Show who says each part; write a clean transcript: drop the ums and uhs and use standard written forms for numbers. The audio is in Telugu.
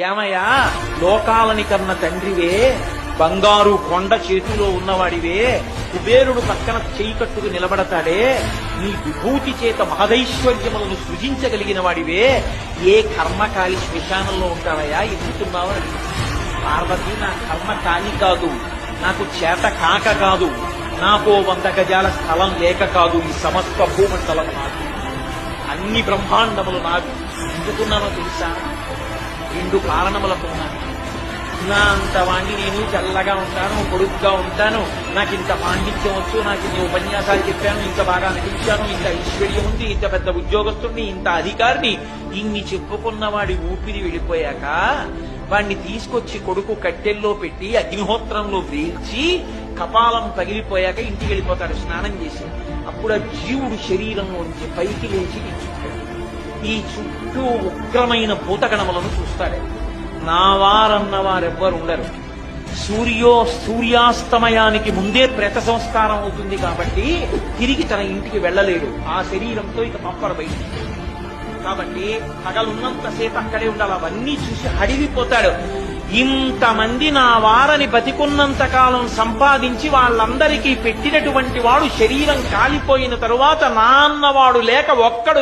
Speaker 1: ఏమయ్యా, లోకాలని కన్న తండ్రివే, బంగారు కొండ చేతిలో ఉన్నవాడివే, కుబేరుడు పక్కన చేయి కట్టుకు నిలబడతాడే, నీ విభూతి చేత మహదైశ్వర్యములను సృజించగలిగిన వాడివే, ఏ కర్మకాలి శ్మశానంలో ఉంటావయ్యా, ఎందుకున్నావు? పార్వతి, నా కర్మ కాని కాదు, నాకు చేత కాక కాదు, నాకో 100 గజాల స్థలం లేక కాదు, ఈ సమస్త భూమండలం నాది, అన్ని బ్రహ్మాండములు నావి. ఎందుకున్నానో తెలుసా? 2 కారణములకు ఉన్నాను. నా అంత వాణ్ణి నేను చల్లగా ఉంటాను, పొడుగ్గా ఉంటాను, నాకు ఇంత పాండిత్యం వచ్చు, నాకు ఇన్ని ఉపన్యాసాలు చెప్పాను, ఇంత బాగా నటించాను, ఇంత ఐశ్వర్యం ఉంది, ఇంత పెద్ద ఉద్యోగస్తుడిని, ఇంత అధికారిని, ఇన్ని చెప్పుకున్న వాడి ఊపిరి వెళ్ళిపోయాక వాణ్ణి తీసుకొచ్చి కొడుకు కట్టెల్లో పెట్టి అగ్నిహోత్రంలో వేల్చి కపాలం పగిలిపోయాక ఇంటికి వెళ్ళిపోతాడు స్నానం చేసి. అప్పుడు ఆ జీవుడు శరీరంలోంచి పైకి లేచి ఈ చుట్టూ ఉగ్రమైన భూతగణములను చూస్తాడు. నా వారన్న వారెవ్వరు ఉండరు. సూర్యాస్తమయానికి ముందే ప్రేత సంస్కారం అవుతుంది కాబట్టి తిరిగి తన ఇంటికి వెళ్ళలేడు. ఆ శరీరంతో ఇక పంపడు బయటికి. కాబట్టి పగలున్నంతసేపు అక్కడే ఉండాలి. అవన్నీ చూసి అడిగిపోతాడు. ఇంతమంది నా వారని బతికున్నంత కాలం సంపాదించి వాళ్ళందరికీ పెట్టినటువంటి వాడు శరీరం కాలిపోయిన తరువాత నా అన్నవాడు లేక ఒక్కడు